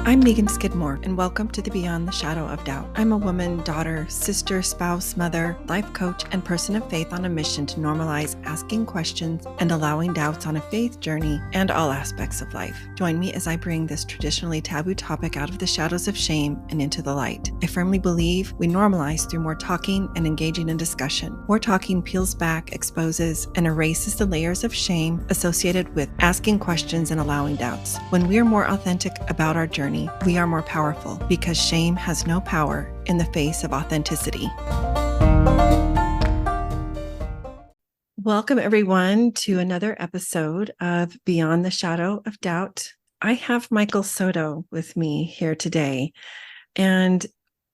I'm Megan Skidmore, and welcome to the Beyond the Shadow of Doubt. I'm a woman, daughter, sister, spouse, mother, life coach, and person of faith on a mission to normalize asking questions and allowing doubts on a faith journey and all aspects of life. Join me as I bring this traditionally taboo topic out of the shadows of shame and into the light. I firmly believe we normalize through more talking and engaging in discussion. More talking peels back, exposes, and erases the layers of shame associated with asking questions and allowing doubts. When we are more authentic about our journey, we are more powerful because shame has no power in the face of authenticity. Welcome, everyone, to another episode of Beyond the Shadow of Doubt. I have Michael Soto with me here today, and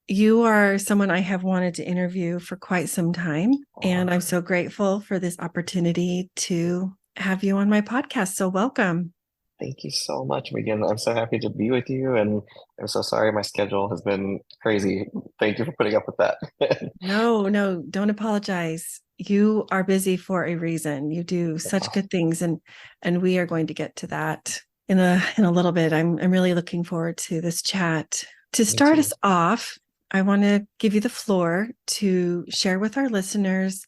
you are someone I have wanted to interview for quite some time, and I'm so grateful for this opportunity to have you on my podcast. So welcome. Thank you so much, Megan. I'm so happy to be with you, and I'm so sorry my schedule has been crazy. Thank you for putting up with that. No, don't apologize. You are busy for a reason. You do such good things, and we are going to get to that in a little bit. I'm really looking forward to this chat. To start us off, I want to give you the floor to share with our listeners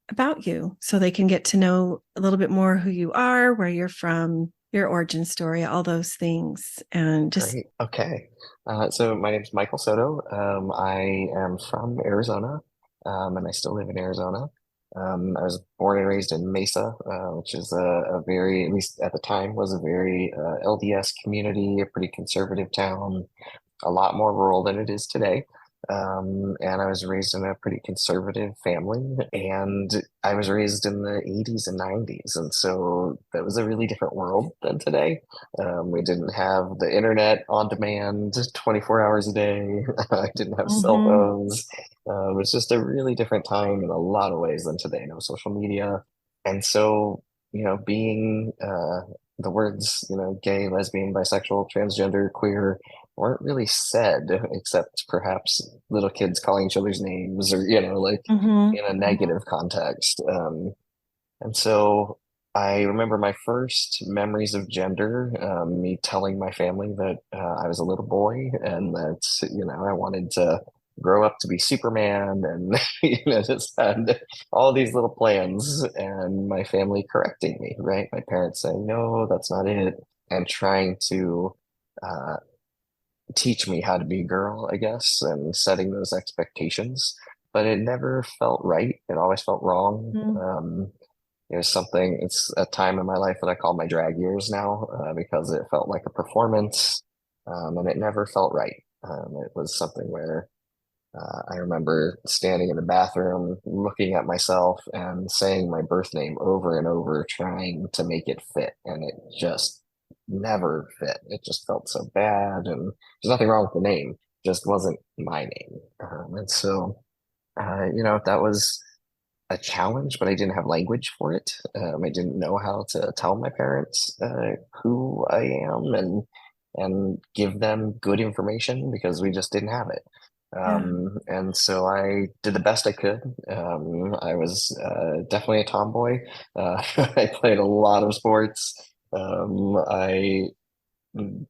about you so they can get to know a little bit more who you are, where you're from, your origin story, all those things. And just Great. Okay. So my name is Michael Soto. I am from Arizona, and I still live in Arizona. I was born and raised in Mesa, which is a very, at least at the time, was a very LDS community, a pretty conservative town, a lot more rural than it is today. And I was raised in a pretty conservative family, and I was raised in the 80s and 90s. And so that was a really different world than today. We didn't have the internet on demand 24 hours a day. I didn't have cell phones. It was just a really different time in a lot of ways than today. No social media. And so, being the words, gay, lesbian, bisexual, transgender, queer, weren't really said, except perhaps little kids calling each other's names or, in a negative context. And so I remember my first memories of gender, me telling my family that I was a little boy and that, I wanted to grow up to be Superman and, just had all these little plans, and my family correcting me, right? My parents saying, no, that's not it. And trying to, teach me how to be a girl, I guess, and setting those expectations. But it never felt right. It always felt wrong. It's a time in my life that I call my drag years now, because it felt like a performance, and it never felt right. It was something where I remember standing in the bathroom, looking at myself and saying my birth name over and over, trying to make it fit. And it just never fit. It just felt so bad. And there's nothing wrong with the name, it just wasn't my name. And so, that was a challenge, but I didn't have language for it. I didn't know how to tell my parents who I am and give them good information because we just didn't have it. And so I did the best I could. I was definitely a tomboy. I played a lot of sports. I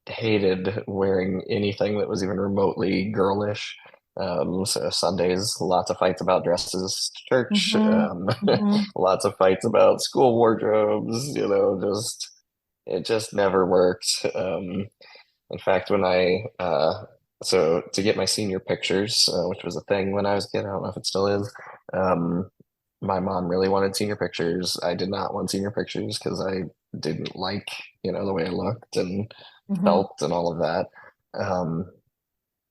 hated wearing anything that was even remotely girlish. So Sundays, lots of fights about dresses to church, lots of fights about school wardrobes, it just never worked. In fact, so to get my senior pictures, which was a thing when I was a kid, I don't know if it still is. My mom really wanted senior pictures. I did not want senior pictures because I didn't like, the way I looked and felt and all of that.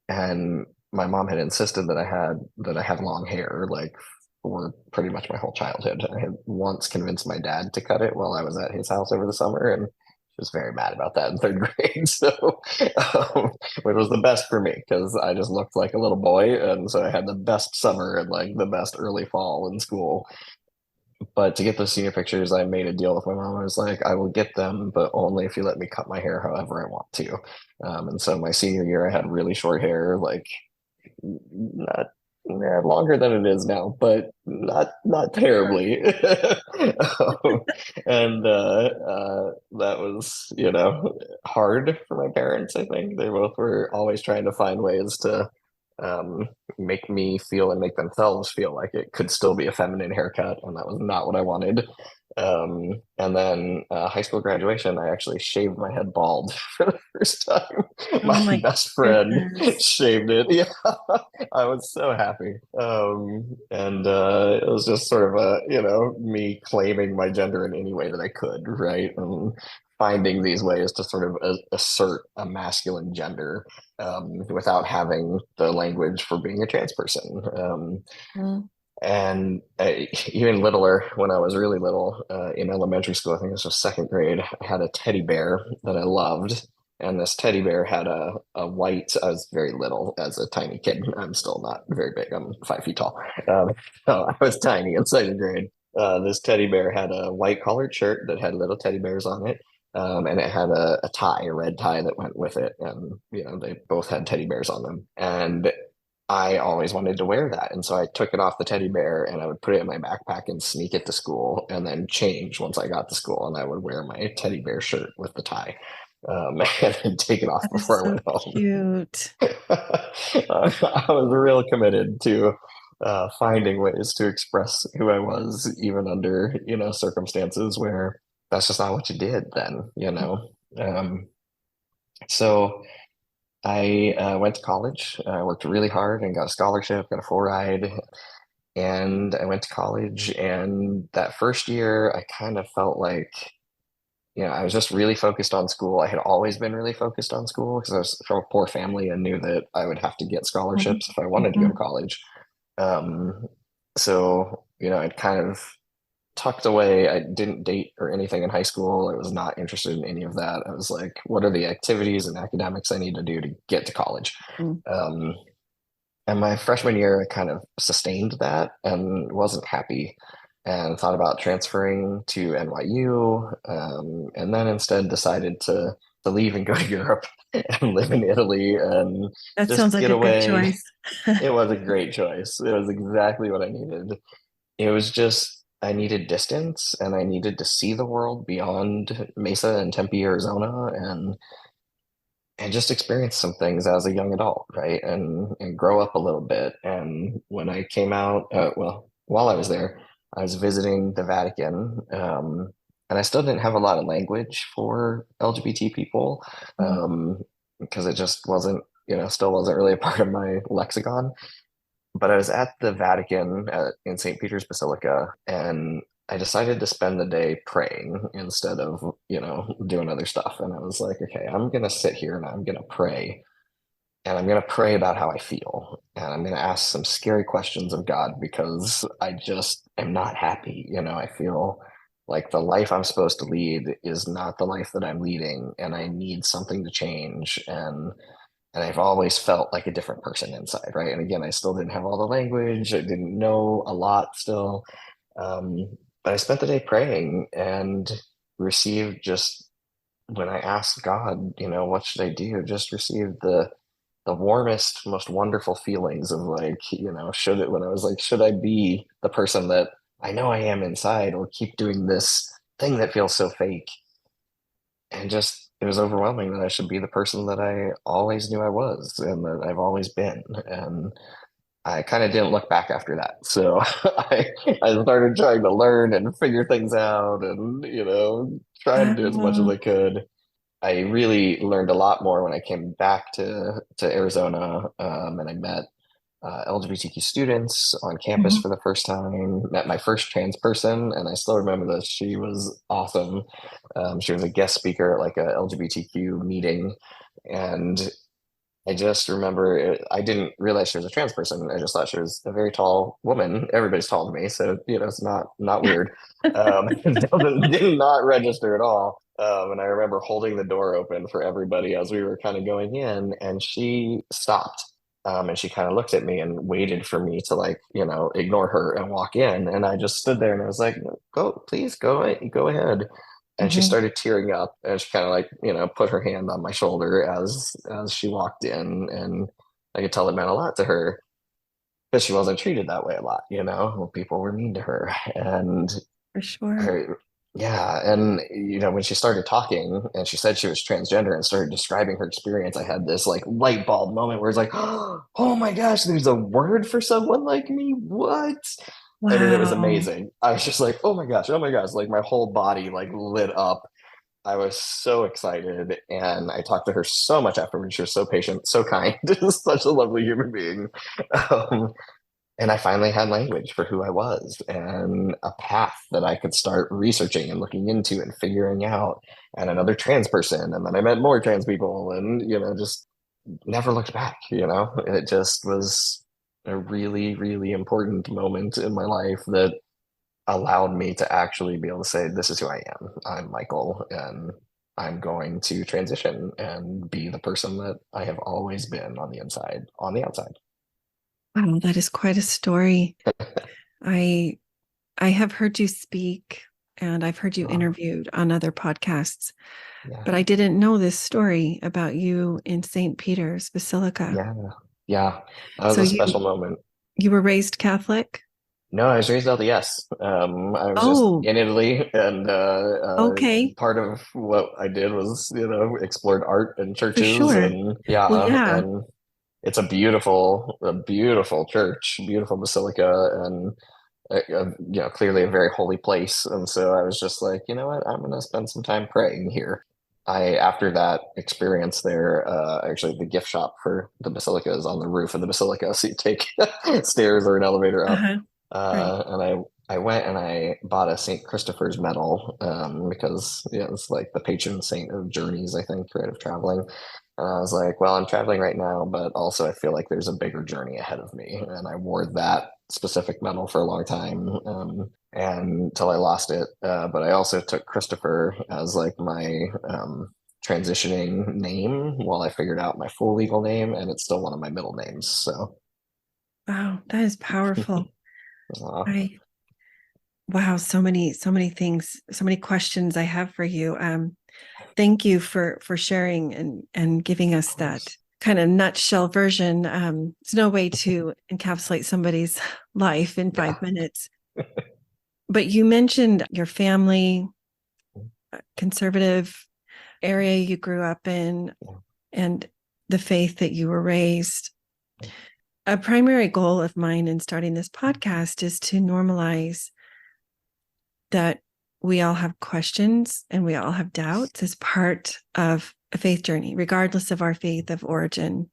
And my mom had insisted that I had long hair, like for pretty much my whole childhood. I had once convinced my dad to cut it while I was at his house over the summer, and she was very mad about that in third grade. So, it was the best for me because I just looked like a little boy, and so I had the best summer and like the best early fall in school. But to get those senior pictures, I made a deal with my mom. I was like, I will get them, but only if you let me cut my hair however I want to. And so my senior year, I had really short hair, like not Yeah, longer than it is now, but not Sure. terribly. Um, and that was, hard for my parents, I think. They both were always trying to find ways to um, make me feel and make themselves feel like it could still be a feminine haircut, and that was not what I wanted. And then high school graduation, I actually shaved my head bald for the first time. Oh My my best friend goodness. shaved it. Yeah, I was so happy. And it was just sort of me claiming my gender in any way that I could, right? And finding these ways to sort of assert a masculine gender without having the language for being a trans person. Mm. And even littler, when I was really little, in elementary school, I think this was second grade, I had a teddy bear that I loved. And this teddy bear had a white, I was very little as a tiny kid. I'm still not very big. I'm 5 feet tall. Um, so I was tiny in second grade. This teddy bear had a white collared shirt that had little teddy bears on it. And it had a tie, a red tie that went with it. And, they both had teddy bears on them. And I always wanted to wear that. And so I took it off the teddy bear and I would put it in my backpack and sneak it to school and then change once I got to school. And I would wear my teddy bear shirt with the tie and then take it off That is before I so went home. cute. I was real committed to finding ways to express who I was, even under, circumstances where that's just not what you did then. So I went to college. I worked really hard and got a scholarship, got a full ride, and I went to college. And that first year, I kind of felt like, I was just really focused on school. I had always been really focused on school because I was from a poor family and knew that I would have to get Mhm. scholarships if I wanted to go to Mhm. college. Um, so, I'd kind of tucked away. I didn't date or anything in high school. I was not interested in any of that. I was like, what are the activities and academics I need to do to get to college? Mm. Um, and my freshman year, I kind of sustained that and wasn't happy and thought about transferring to NYU. And then instead decided to leave and go to Europe and live in Italy and That sounds just like get a good away. choice. It was a great choice. It was exactly what I needed. It was just I needed distance and I needed to see the world beyond Mesa and Tempe, Arizona, and just experience some things as a young adult, right? And grow up a little bit. And when I came out, well, while I was there, I was visiting the Vatican, and I still didn't have a lot of language for LGBT people, Mm. because it just wasn't, still wasn't really a part of my lexicon. But I was at the Vatican in St. Peter's Basilica, and I decided to spend the day praying instead of, doing other stuff. And I was like, okay, I'm going to sit here and I'm going to pray. And I'm going to pray about how I feel. And I'm going to ask some scary questions of God because I just am not happy. I feel like the life I'm supposed to lead is not the life that I'm leading. And I need something to change. And I've always felt like a different person inside, right? And again, I still didn't have all the language. I didn't know a lot still. Um, but I spent the day praying and received just when I asked God, what should I do? Just received the warmest, most wonderful feelings of like, should it when I was like, should I be the person that I know I am inside or keep doing this thing that feels so fake? And just it was overwhelming that I should be the person that I always knew I was and that I've always been. And I kind of didn't look back after that. So I started trying to learn and figure things out and, try to do as much as Oh. I could. I really learned a lot more when I came back to Arizona, and I met LGBTQ students on campus Mhm. for the first time, met my first trans person, and I still remember this. She was awesome. She was a guest speaker at like a LGBTQ meeting, and I just remember I didn't realize she was a trans person. I just thought she was a very tall woman. Everybody's tall to me, so it's not weird. Did not register at all. And I remember holding the door open for everybody as we were kind of going in, and she stopped. And she kind of looked at me and waited for me to like, ignore her and walk in. And I just stood there and I was like, go, please go ahead. And she Mhm. started tearing up and she kind of like, put her hand on my shoulder as she walked in, and I could tell it meant a lot to her. because she wasn't treated that way a lot, people were mean to her. And For sure. I, yeah, and when she started talking and she said she was transgender and started describing her experience, I had this like light bulb moment where it's like, oh my gosh, there's a word for someone like me. What? And then it was Wow. amazing. I was just like, oh my gosh, oh my gosh. Like my whole body like lit up. I was so excited, and I talked to her so much afterwards. She was so patient, so kind, such a lovely human being. Um, and I finally had language for who I was and a path that I could start researching and looking into and figuring out. And another trans person, and then I met more trans people, and just never looked back. It just was a really, really important moment in my life that allowed me to actually be able to say, this is who I am. I'm Michael, and I'm going to transition and be the person that I have always been on the inside, on the outside. Wow, that is quite a story. I I have heard you speak and I've heard you Oh, interviewed on other podcasts, yeah. but I didn't know this story about you in St. Peter's Basilica. Yeah. Yeah. That was So a you special moment. you were raised Catholic? No, I was raised LDS. I was just Oh, in Italy, and okay. part of what I did was, explored art and For churches, sure. and Well, yeah, yeah. and it's a beautiful church, beautiful basilica, and clearly a very holy place. And so I was just like, you know what, I'm gonna spend some time praying here. After that experience there, actually the gift shop for the basilica is on the roof of the basilica, so you take stairs or an elevator up. Uh-huh. Right. And I went and I bought a St. Christopher's medal, because it's like the patron saint of journeys, I think, right, of traveling. And I was like, well, I'm traveling right now, but also I feel like there's a bigger journey ahead of me. And I wore that specific medal for a long time, and until I lost it. But I also took Christopher as like my transitioning name while I figured out my full legal name, and it's still one of my middle names. So, Wow, that is powerful. uh, I wow, so many things, so many questions I have for you. Thank you for sharing and giving of us that course. kind of nutshell version. It's no way to encapsulate somebody's life in Yeah. 5 minutes. But you mentioned your family, conservative area you grew up in, and the faith that you were raised. A primary goal of mine in starting this podcast is to normalize that we all have questions and we all have doubts as part of a faith journey, regardless of our faith of origin.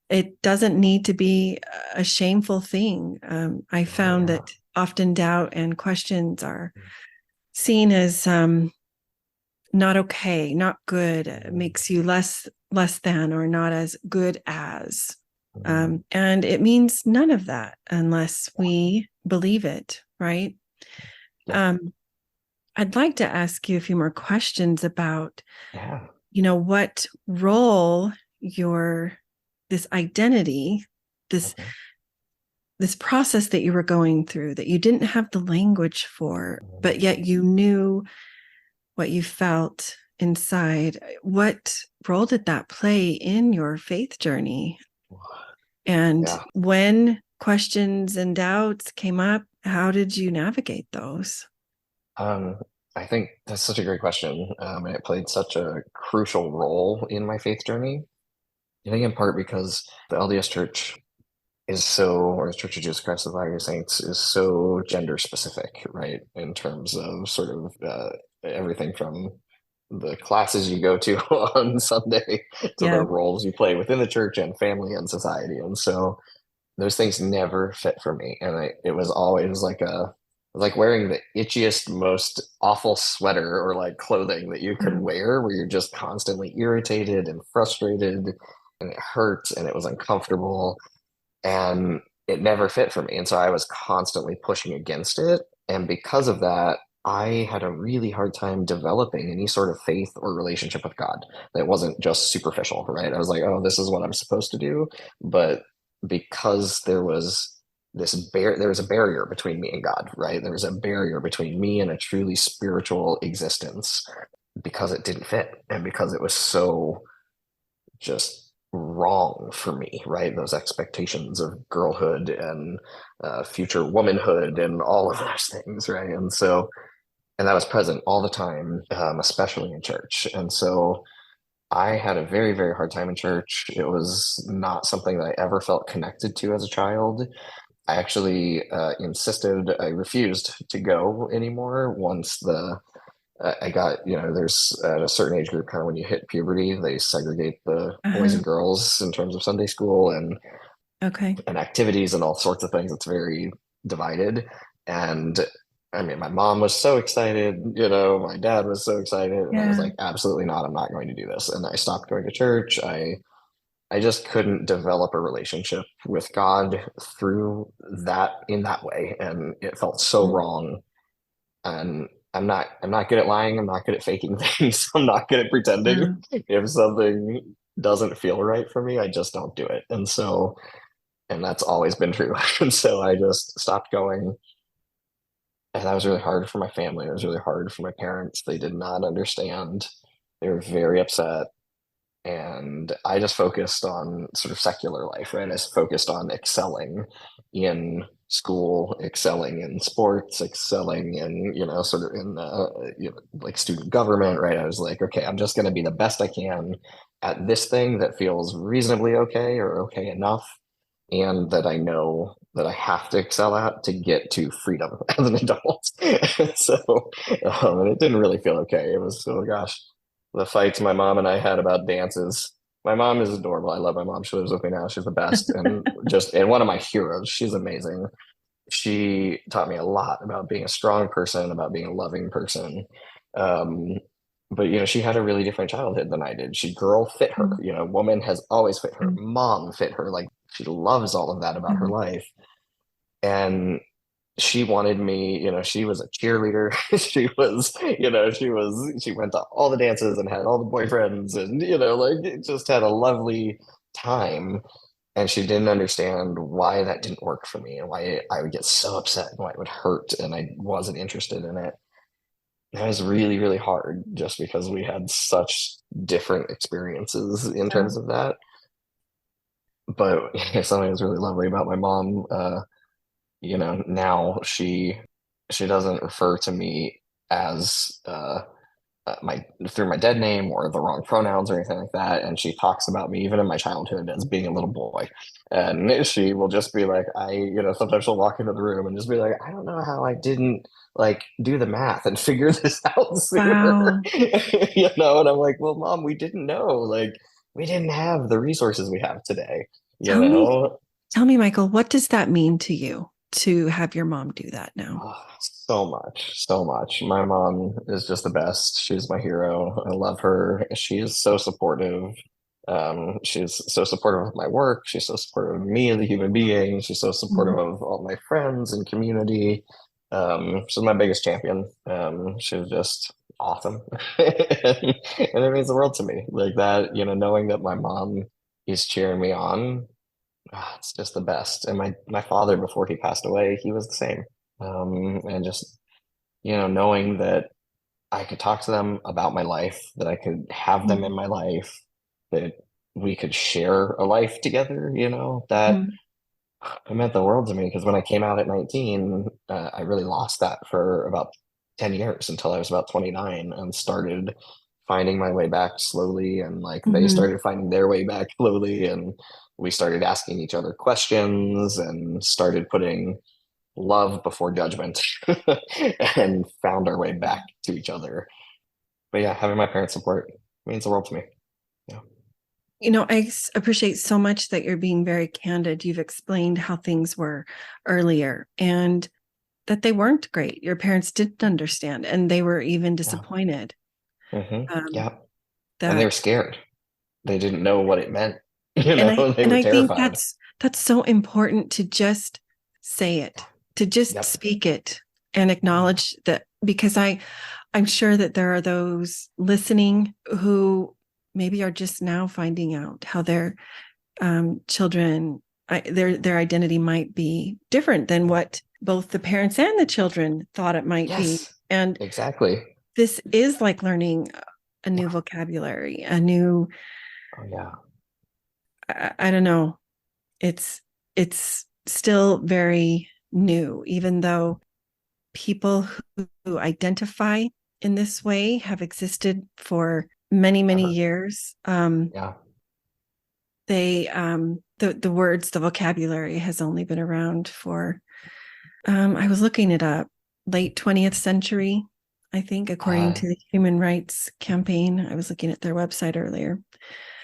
It doesn't need to be a shameful thing. I Oh, found yeah. that often doubt and questions are seen as not okay, not good, it makes you less than or not as good as. And it means none of that unless we believe it, right? Yeah. Um, I'd like to ask you a few more questions about, Yeah. what role your this identity, this Okay. this process that you were going through that you didn't have the language for, but yet you knew what you felt inside. What role did that play in your faith journey? And Yeah. when questions and doubts came up, how did you navigate those? Um, I think that's such a great question. And it played such a crucial role in my faith journey. I think in part because the LDS Church or the Church of Jesus Christ of Latter-day Saints is so gender specific, right? In terms of sort of everything from the classes you go to on Sunday to the Yeah. roles you play within the church and family and society. And so those things never fit for me. And it was always like wearing the itchiest, most awful sweater or like clothing that you could Yeah. wear, where you're just constantly irritated and frustrated, and it hurts and it was uncomfortable, and it never fit for me. And so I was constantly pushing against it. And because of that, I had a really hard time developing any sort of faith or relationship with God that wasn't just superficial, right? I was like, oh, this is what I'm supposed to do. But because there was a barrier between me and God, right? There was a barrier between me and a truly spiritual existence because it didn't fit and because it was so just wrong for me, right? Those expectations of girlhood and future womanhood and all of those things, right? And that was present all the time, especially in church. And so I had a very, very hard time in church. It was not something that I ever felt connected to as a child. I actually insisted, I refused to go anymore once I got, there's at a certain age group, kind of when you hit puberty, they segregate the boys Uh-huh. and girls in terms of Sunday school Okay. and activities and all sorts of things. It's very divided. And I mean, my mom was so excited, my dad was so excited, and I was Yeah. like, absolutely not, I'm not going to do this. And I stopped going to church. I just couldn't develop a relationship with God through that in that way. And it felt so Mm. wrong. And I'm not good at lying. I'm not good at faking things. I'm not good at pretending. Yeah. If something doesn't feel right for me, I just don't do it. And that's always been true. And so I just stopped going. And that was really hard for my family. It was really hard for my parents. They did not understand. They were very upset. And I just focused on sort of secular life, right? I just focused on excelling in school, excelling in sports, excelling in, sort of in like student government, right? I was like, okay, I'm just going to be the best I can at this thing that feels reasonably okay or okay enough, and that I know that I have to excel at to get to freedom as an adult. And it didn't really feel okay. It was, oh gosh, the fights my mom and I had about dances. My mom is adorable. I love my mom. She lives with me now. She's the best and one of my heroes. She's amazing. She taught me a lot about being a strong person, about being a loving person. Um, but she had a really different childhood than I did. Girl fit her. Mm. Woman has always fit her. Mm. Mom fit her. Like she loves all of that about her Mhm. life. And she wanted me, she was a cheerleader. She went to all the dances and had all the boyfriends and, like it just had a lovely time. And she didn't understand why that didn't work for me and why I would get so upset and why it would hurt. And I wasn't interested in it. That was really, really hard just because we had such different experiences in Yeah. terms of that. But something that's really lovely about my mom, now she doesn't refer to me as my through my dead name or the wrong pronouns or anything like that. And she talks about me even in my childhood as being a little boy. And she will just be like, sometimes she'll walk into the room and just be like, I don't know how I didn't like do the math and figure this out sooner. Wow. And I'm like, well, mom, we didn't know. Like we didn't have the resources we have today, you Tell me, know? tell me, Michael, what does that mean to you to have your mom do that now? Oh, so much, so much. My mom is just the best. She's my hero. I love her. She's so supportive. She's so supportive of my work. She's so supportive of me as a human being. She's so supportive Mhm. of all my friends and community. She's my biggest champion. She's just awesome. And it means the world to me. Like that, knowing that my mom is cheering me on, it's just the best. And my father, before he passed away, he was the same. And just, knowing that I could talk to them about my life, that I could have them in Mhm. my life, that we could share a life together, that Mhm. it meant the world to me. Because when I came out at 19, I really lost that for about 10 years until I was about 29 and started finding my way back slowly. And like they Mhm. started finding their way back slowly. And we started asking each other questions and started putting love before judgment and found our way back to each other. But yeah, having my parents' support means the world to me. Yeah. Appreciate so much that you're being very candid. You've explained how things were earlier and that they weren't great. Your parents didn't understand and they were even Yeah. disappointed. Um, Yeah. And they were that scared. They didn't know what it meant. and I They and were I think terrified. that's so important to just say it, to just Yep. speak it and acknowledge that because I'm sure that there are those listening who maybe are just now finding out how their children, their identity might be different than what both the parents and the children thought it might be. Yes, And exactly. this is like learning a new Yeah. vocabulary, a new Oh, yeah. I don't know. It's it's still very new, even though people who identify in this way have existed for many, many Ever. years. Yeah. They the words, the vocabulary has only been around for I was looking it up, late 20th century, I think, according Uh, to the Human Rights Campaign. I was looking at their website earlier.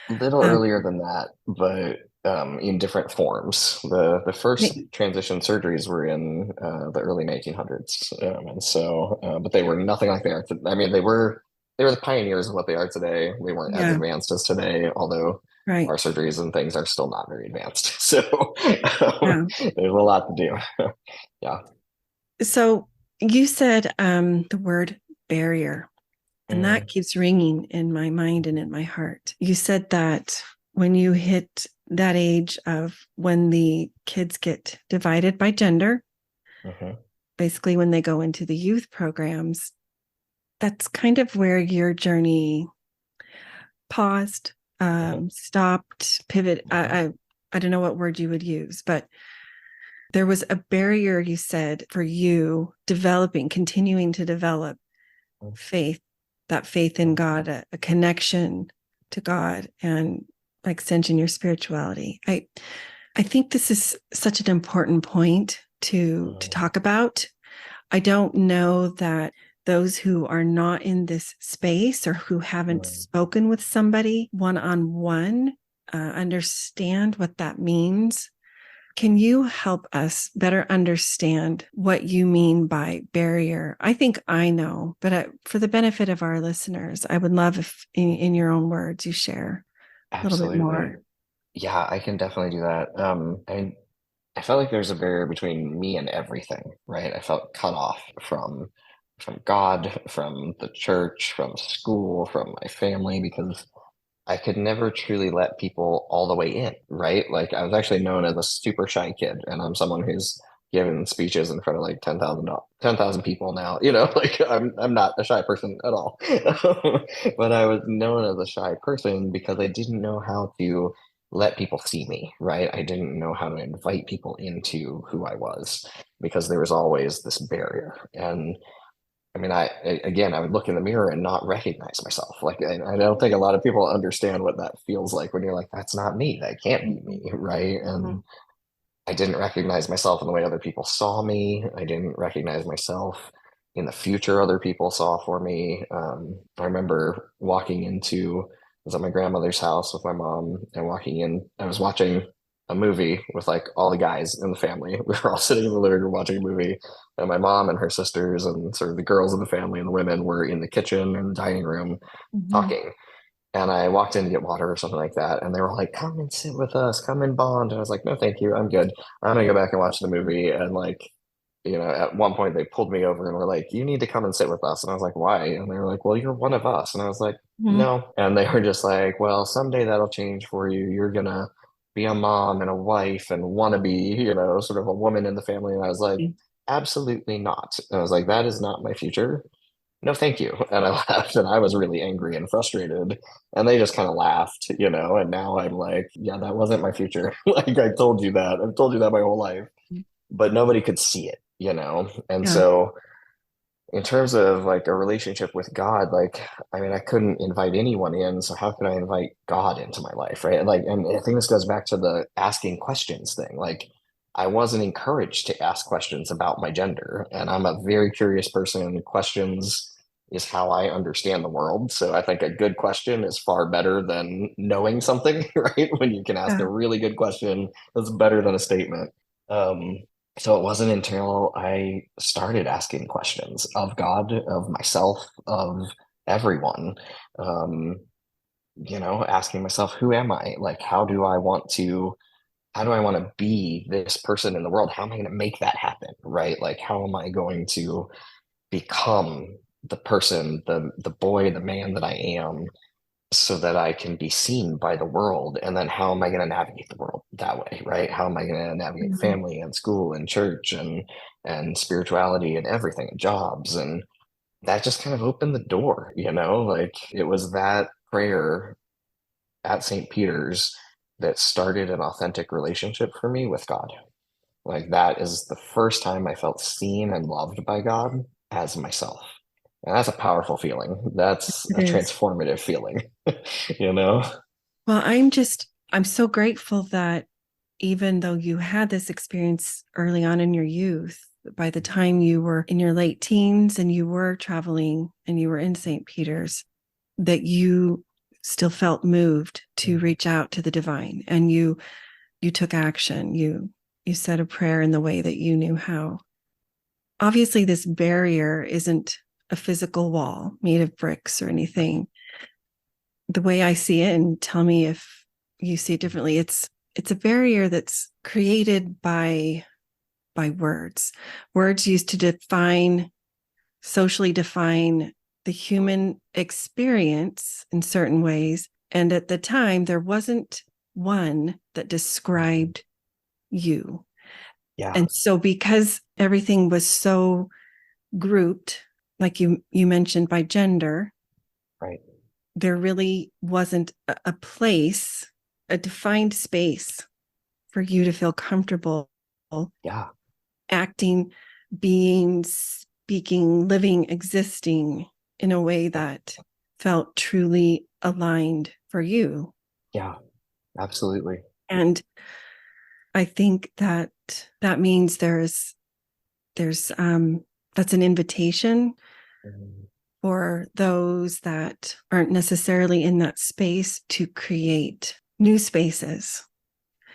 a little Um, earlier than that, but in different forms. The first transition surgeries were in the early 1900s, and so but they were nothing like they are. I mean, they were the pioneers of what they are today. They weren't as yeah, advanced as today, although right. our surgeries and things are still not very advanced. So Yeah. there's a lot to do. Yeah. So you said the word barrier, and that Mm, keeps ringing in my mind and in my heart. You said that when you hit that age of when the kids get divided by gender, mhm, basically when they go into the youth programs, that's kind of where your journey paused, mhm, stopped, pivot. mhm, I don't know what word you would use, but there was a barrier, you said, for you developing, continuing to develop faith, that faith in mhm, God, a connection to God, and by extension, your spirituality. I think this is such an important point to mhm, talk about. I don't know that those who are not in this space or who haven't mhm. spoken with somebody one on one understand what that means. Can you help us better understand what you mean by barrier? I think I know, but for the benefit of our listeners, I would love if, in your own words, you share a little bit Absolutely. more. Yeah, I can definitely do that. I felt like there's a barrier between me and everything, right? I felt cut off from God, from the church, from school, from my family, because I could never truly let people all the way in, right? Like I was actually known as a super shy kid, and I'm someone who's given speeches in front of like 10,000 people now. Like I'm not a shy person at all. But I was known as a shy person because I didn't know how to let people see me, right? I didn't know how to invite people into who I was because there was always this barrier. And I mean, again, I would look in the mirror and not recognize myself. Like, I don't think a lot of people understand what that feels like when you're like, that's not me. That can't be me, Mhm. right? Mhm. And I didn't recognize myself in the way other people saw me. I didn't recognize myself in the future other people saw for me. I remember walking into, I was at my grandmother's house with my mom and walking in, I was watching a movie with like all the guys in the family. We were all sitting in the living room watching a movie, and my mom and her sisters and sort of the girls of the family and the women were in the kitchen and dining room Mhm. talking. And I walked in to get water or something like that. And they were like, come and sit with us, come and bond. And I was like, no, thank you. I'm good. I'm gonna go back and watch the movie. And like, at one point they pulled me over and were like, you need to come and sit with us. And I was like, why? And they were like, well, you're one of us. And I was like, Mhm. no. And they were just like, well, someday that'll change for you. You're gonna be a mom and a wife and want to be, sort of a woman in the family. And I was like, absolutely not. And I was like, that is not my future. No, thank you. And I laughed and I was really angry and frustrated. And they just kind of laughed, and now I'm like, yeah, that wasn't my future. Like I told you that. I've told you that my whole life, but nobody could see it. And Yeah. so in terms of like a relationship with God, like, I mean, I couldn't invite anyone in. So how could I invite God into my life? Right. Like, and I think this goes back to the asking questions thing. Like, I wasn't encouraged to ask questions about my gender. And I'm a very curious person. Questions is how I understand the world. So I think a good question is far better than knowing something, right? When you can ask Yeah. a really good question, that's better than a statement. Um, so it wasn't until I started asking questions of God, of myself, of everyone, um, asking myself, who am I? Like, how do I want to be this person in the world? How am I going to make that happen? Right? Like, how am I going to become the person, the boy, the man that I am so that I can be seen by the world. And then how am I going to navigate the world that way, right? How am I going to navigate Mhm. family and school and church and spirituality and everything and jobs? And that just kind of opened the door, like it was that prayer at St. Peter's that started an authentic relationship for me with God. Like that is the first time I felt seen and loved by God as myself. And that's a powerful feeling. That's It a is. transformative feeling, you know? Well, I'm so grateful that even though you had this experience early on in your youth, by the time you were in your late teens and you were traveling and you were in St. Peter's, that you still felt moved to reach out to the divine, and you took action. You said a prayer in the way that you knew how. Obviously, this barrier isn't a physical wall made of bricks or anything. The way I see it, and tell me if you see it differently, it's a barrier that's created by words. Words used to define, socially define the human experience in certain ways. And at the time, there wasn't one that described you. Yeah, And so, because everything was so grouped, like you mentioned, by gender, right. there really wasn't a place, a defined space for you to feel comfortable Yeah, acting, being, speaking, living, existing in a way that felt truly aligned for you. yeah, absolutely. And I think that that means there's that's an invitation Mhm. for those that aren't necessarily in that space to create new spaces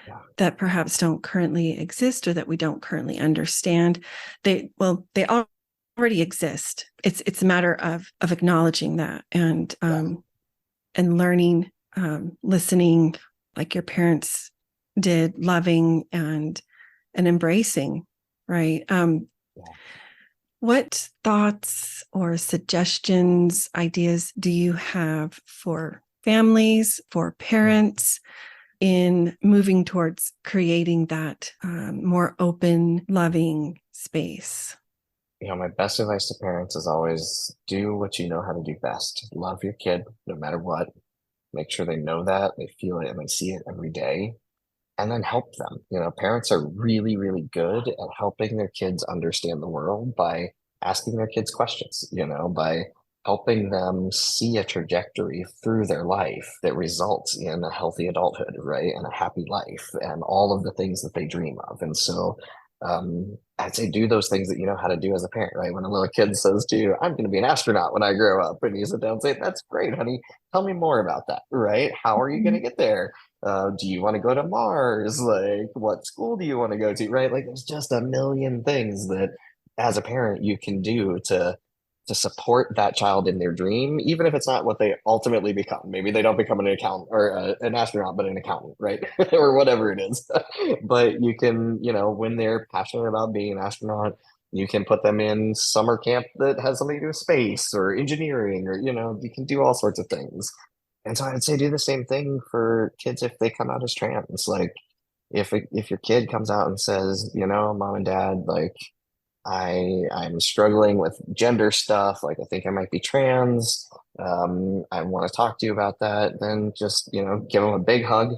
Yeah, that perhaps don't currently exist or that we don't currently understand. They already exist. It's a matter of acknowledging that yeah, and learning, listening like your parents did, loving and embracing, right? yeah. What thoughts or suggestions, ideas do you have for families, for Mm. parents in moving towards creating that more open, loving space? My best advice to parents is always do what you know how to do best. Love your kid no matter what. Make sure they know that, they feel it, and they see it every day. And then help them. Parents are really, really good at helping their kids understand the world by asking their kids questions, by helping them see a trajectory through their life that results in a healthy adulthood, right? And a happy life and all of the things that they dream of. And so I'd say do those things that you know how to do as a parent, right? When a little kid says to you, I'm going to be an astronaut when I grow up, and you sit down and say, that's great, honey. Tell me more about that, right? How are you going to get there? Do you want to go to Mars? Like, what school do you want to go to? Right? Like, there's just a million things that as a parent you can do to support that child in their dream, even if it's not what they ultimately become. Maybe they don't become an accountant or an astronaut, but an accountant, right? Or whatever it is. But you can, when they're passionate about being an astronaut, you can put them in summer camp that has something to do with space or engineering, or, you can do all sorts of things. And so I'd say do the same thing for kids if they come out as trans. Like if your kid comes out and says, mom and dad, like I'm struggling with gender stuff, like I think I might be trans. I want to talk to you about that. Then just, give them a big hug,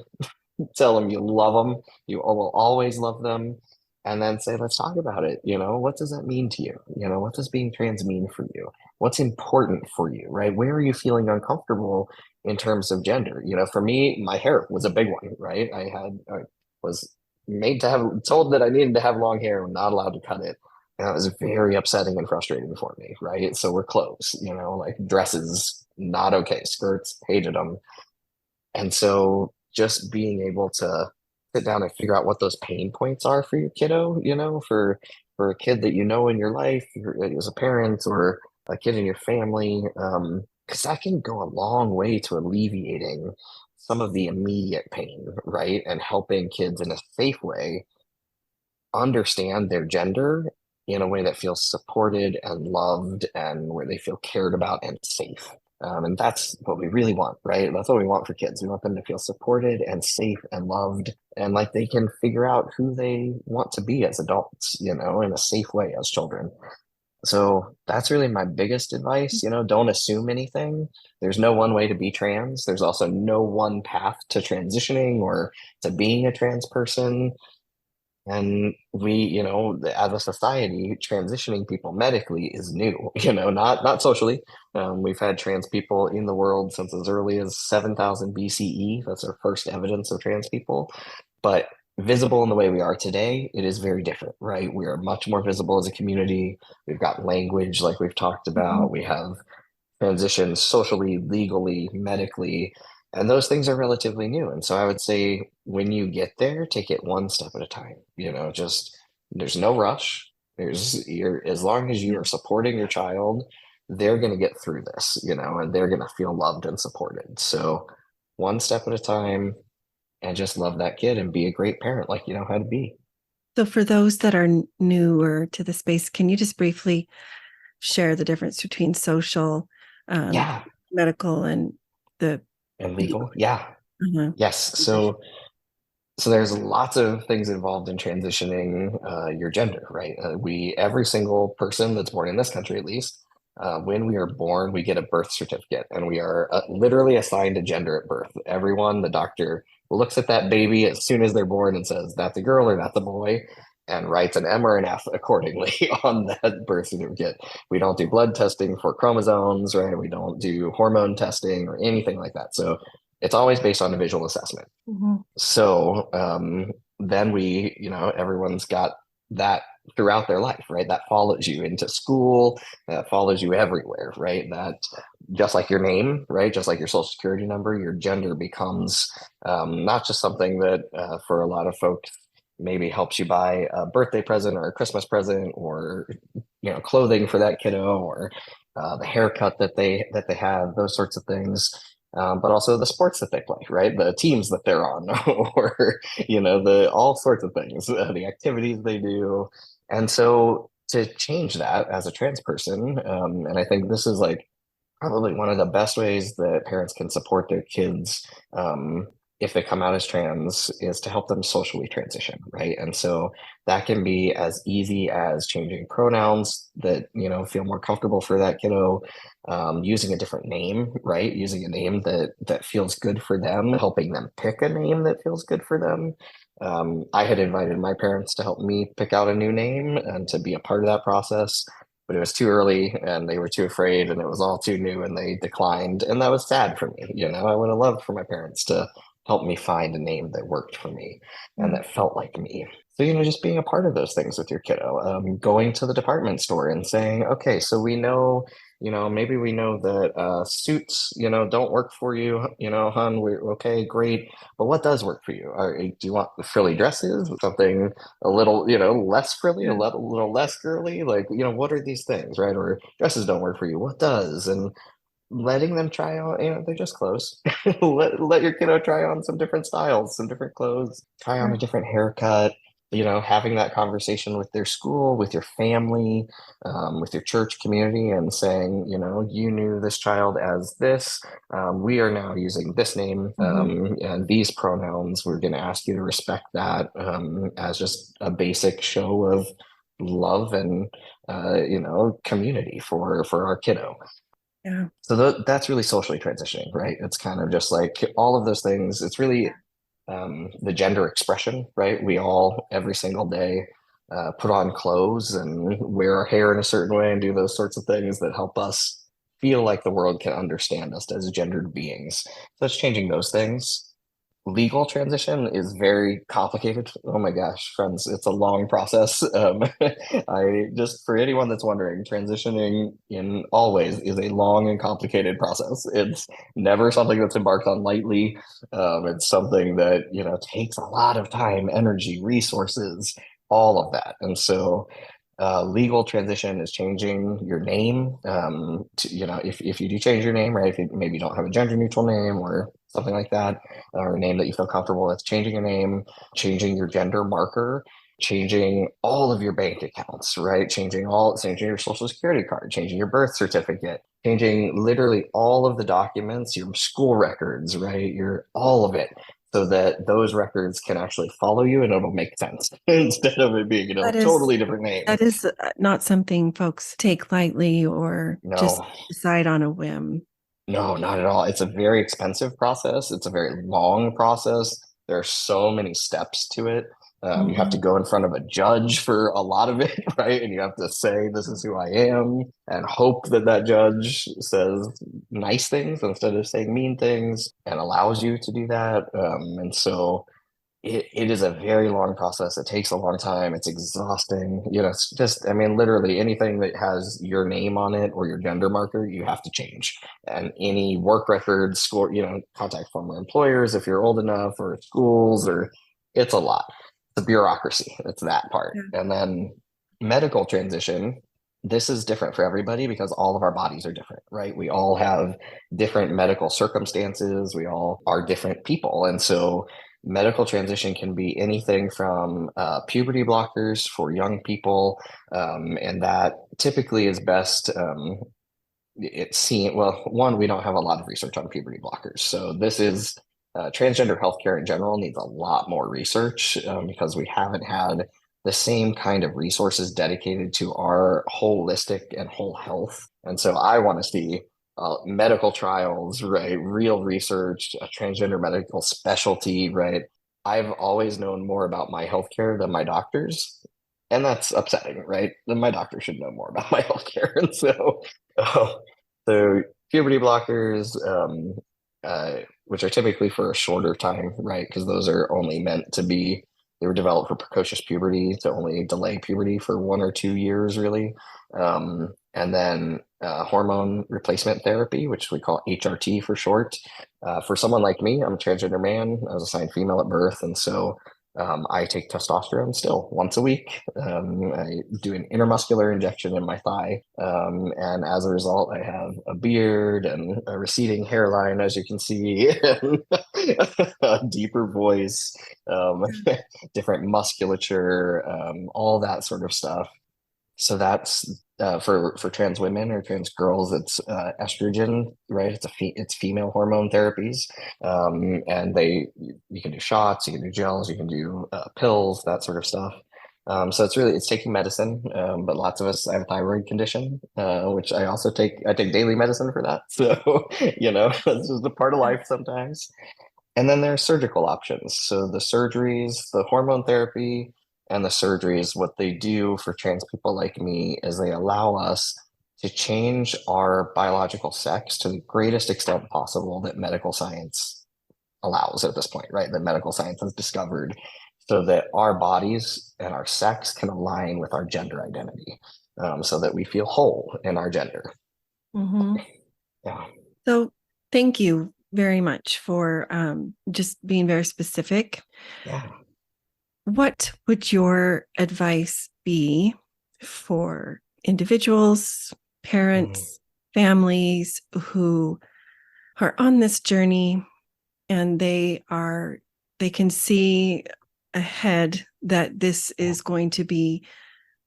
tell them you love them, you will always love them, and then say, let's talk about it. What does that mean to you? What does being trans mean for you? What's important for you, right? Where are you feeling uncomfortable in terms of gender? For me, my hair was a big one, right? I was made to have told that I needed to have long hair and not allowed to cut it. And that was very upsetting and frustrating for me, right? So we're clothes, like dresses, not okay. Skirts, hated them. And so just being able to sit down and figure out what those pain points are for your kiddo, for a kid that you know in your life, as a parent or a kid in your family, because that can go a long way to alleviating some of the immediate pain, right? And helping kids in a safe way understand their gender in a way that feels supported and loved and where they feel cared about and safe. And that's what we really want, right? That's what we want for kids. We want them to feel supported and safe and loved and like they can figure out who they want to be as adults, in a safe way as children. So that's really my biggest advice. Don't assume anything. There's no one way to be trans. There's also no one path to transitioning or to being a trans person. And as a society, transitioning people medically is new, not socially. We've had trans people in the world since as early as 7,000 BCE. That's our first evidence of trans people. But visible in the way we are today, it is very different, right? We are much more visible as a community. We've got language like we've talked Mhm. about. We have transitions socially, legally, medically, and those things are relatively new. And so I would say when you get there, take it one step at a time. Just there's no rush. As long as you Yeah. are supporting your child, they're going to get through this, and they're going to feel loved and supported. So one step at a time and just love that kid and be a great parent like you know how to be. So, for those that are newer to the space, can you just briefly share the difference between social, um, Yeah. medical, and the And legal? legal. Yeah. Uh-huh. Yes. So there's lots of things involved in transitioning your gender, right? Every single person that's born in this country, at least, when we are born, we get a birth certificate, and we are literally assigned a gender at birth. Everyone, the doctor looks at that baby as soon as they're born and says, "That's a girl or that's a boy," and writes an M or an F accordingly on that birth certificate. We don't do blood testing for chromosomes, right? We don't do hormone testing or anything like that. So it's always based on a visual assessment. Mhm. So then everyone's got that throughout their life, right? That follows you into school, that follows you everywhere, right? That just like your name, right? Just like your social security number, your gender becomes not just something that for a lot of folks maybe helps you buy a birthday present or a Christmas present or clothing for that kiddo or the haircut that they have, those sorts of things, but also the sports that they play, right? The teams that they're on, or the all sorts of things, the activities they do. And so to change that as a trans person, and I think this is like probably one of the best ways that parents can support their kids if they come out as trans is to help them socially transition, right? And so that can be as easy as changing pronouns that feel more comfortable for that kiddo, using a different name, right? Using a name that feels good for them, helping them pick a name that feels good for them. I had invited my parents to help me pick out a new name and to be a part of that process, but it was too early and they were too afraid and it was all too new and they declined. And that was sad for me. I would have loved for my parents to help me find a name that worked for me and that felt like me. So, just being a part of those things with your kiddo, going to the department store and saying, okay, so we know, maybe we know that suits, don't work for you, hon, we're okay, great. But what does work for you? Do you want frilly dresses, something a little, less frilly, Yeah. a little less girly? Like, what are these things, right? Or dresses don't work for you. What does? And letting them try on, they're just clothes. Let your kiddo try on some different styles, some different clothes, try on a different haircut. Having that conversation with their school, with your family, with your church community, and saying, you knew this child as this. We are now using this name Mhm. and these pronouns. We're going to ask you to respect that as just a basic show of love and community for our kiddo. Yeah. So that's really socially transitioning, right? It's kind of just like all of those things. It's really the gender expression, right? We all every single day put on clothes and wear our hair in a certain way and do those sorts of things that help us feel like the world can understand us as gendered beings. So it's changing those things. Legal transition is very complicated. Oh my gosh, friends, it's a long process. I just for anyone that's wondering, transitioning in all ways is a long and complicated process. It's never something that's embarked on lightly. It's something that takes a lot of time, energy, resources, all of that. And so legal transition is changing your name. If you do change your name, right? If you maybe don't have a gender neutral name or something like that, or a name that you feel comfortable with, changing a name, changing your gender marker, changing all of your bank accounts, right? Changing your social security card, changing your birth certificate, changing literally all of the documents, your school records, right? Your all of it. so that those records can actually follow you and it'll make sense instead of it being, a That is totally different name. that is not something folks take lightly or just No, decide on a whim. no, not at all. It's a very expensive process. It's a very long process. There are so many steps to it. You have to Mhm. go in front of a judge for a lot of it, right? And you have to say, this is who I am, and hope that that judge says nice things instead of saying mean things and allows you to do that. And so it is a very long process. It takes a long time. It's exhausting. It's just, I mean, literally anything that has your name on it or your gender marker, you have to change. And any work record score, contact former employers if you're old enough, or schools, or it's a lot. The bureaucracy, it's that part. Yeah. And then medical transition, this is different for everybody because all of our bodies are different, right? We all have different medical circumstances. We all are different people. And so medical transition can be anything from puberty blockers for young people, and that typically is best. It's seen, well, one, we don't have a lot of research on puberty blockers. So this is transgender healthcare in general needs a lot more research, because we haven't had the same kind of resources dedicated to our holistic and whole health. And so I want to see medical trials, right? Real research, a transgender medical specialty, right? I've always known more about my healthcare than my doctors. And that's upsetting, right? Then my doctor should know more about my healthcare. And so puberty blockers, which are typically for a shorter time, right? Because those are only meant to be, they were developed for precocious puberty to only delay puberty for 1 or 2 years, really. And then hormone replacement therapy, which we call HRT for short. For someone like me, I'm a transgender man. I was assigned female at birth. And so I take testosterone still once a week. I do an intermuscular injection in my thigh. And as a result, I have a beard and a receding hairline, as you can see, and a deeper voice, um, different musculature, all that sort of stuff. So that's for trans women or trans girls, it's estrogen, right? It's female hormone therapies, and you can do shots, you can do gels, you can do pills, that sort of stuff. So it's taking medicine, but lots of us have a thyroid condition, which I also take. I take daily medicine for that. So it's just a part of life sometimes. And then there are surgical options. So the surgeries, the hormone therapy, and the surgeries, what they do for trans people like me is they allow us to change our biological sex to the greatest extent possible that medical science allows at this point, right? That medical science has discovered, so that our bodies and our sex can align with our gender identity, so that we feel whole in our gender. Mm-hmm. Yeah. So thank you very much for just being very specific. Yeah. What would your advice be for individuals, Mhm. parents, families who are on this journey and they can see ahead that this is going to be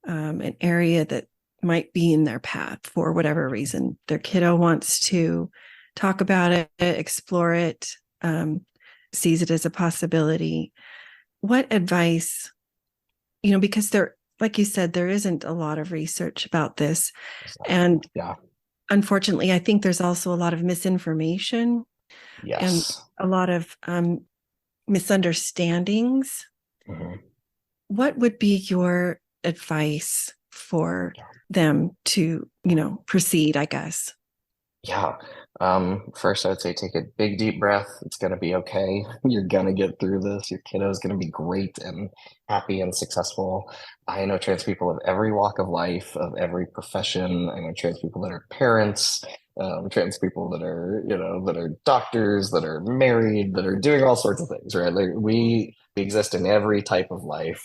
an area that might be in their path for whatever reason? Their kiddo wants to talk about it, explore it, sees it as a possibility. What advice, because there, like you said, there isn't a lot of research about this. And Yeah. unfortunately, I think there's also a lot of misinformation and Yes. a lot of misunderstandings. Mhm. What would be your advice for them to, proceed, I guess? Yeah. First, I'd say take a big deep breath. It's going to be okay. You're going to get through this. Your kiddo is going to be great and happy and successful. I know trans people of every walk of life, of every profession. I know trans people that are parents, trans people that are, that are doctors, that are married, that are doing all sorts of things, right? Like we exist in every type of life.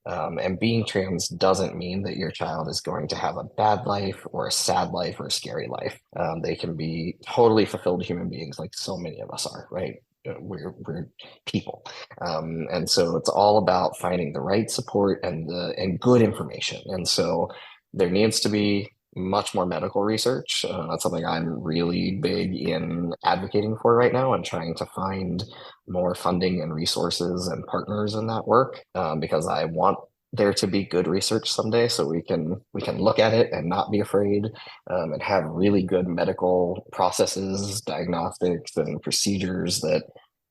And being trans doesn't mean that your child is going to have a bad life or a sad life or a scary life. They can be totally fulfilled human beings, like so many of us are, right? We're people, and so it's all about finding the right support and good information. And so there needs to be much more medical research. That's something I'm really big in advocating for right now and trying to find more funding and resources and partners in that work, because I want there to be good research someday so we can look at it and not be afraid, and have really good medical processes, diagnostics, and procedures that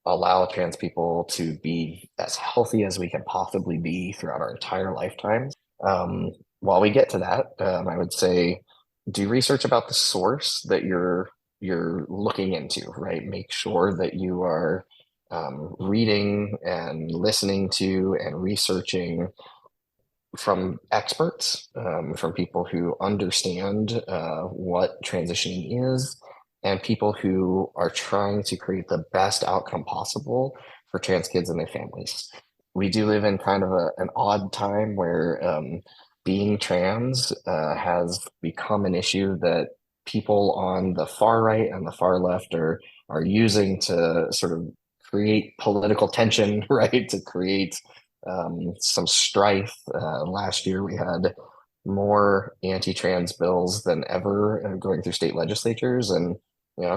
allow trans people to be as healthy as we can possibly be throughout our entire lifetimes. Um, while we get to that, I would say do research about the source that you're looking into, right? Make sure that you are reading and listening to and researching from experts, from people who understand what transitioning is, and people who are trying to create the best outcome possible for trans kids and their families. We do live in kind of an odd time where being trans has become an issue that people on the far right and the far left are using to sort of create political tension, right? To create some strife. Last year, we had more anti-trans bills than ever going through state legislatures. And,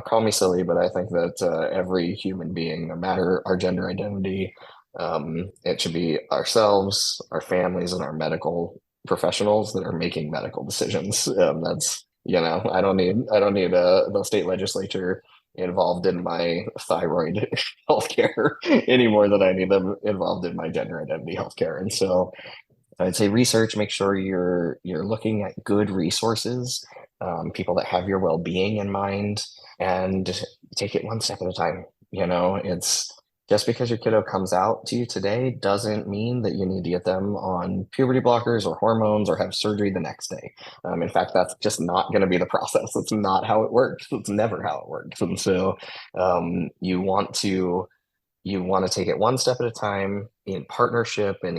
call me silly, but I think that every human being, no matter our gender identity, it should be ourselves, our families, and our medical professionals that are making medical decisions. That's, I don't need the state legislature involved in my thyroid healthcare any more than I need them involved in my gender identity healthcare. And so I'd say research, make sure you're looking at good resources, people that have your well-being in mind, and take it one step at a time. It's just because your kiddo comes out to you today doesn't mean that you need to get them on puberty blockers or hormones or have surgery the next day. In fact, that's just not going to be the process. It's not how it works. It's never how it works. And so you want to take it one step at a time in partnership and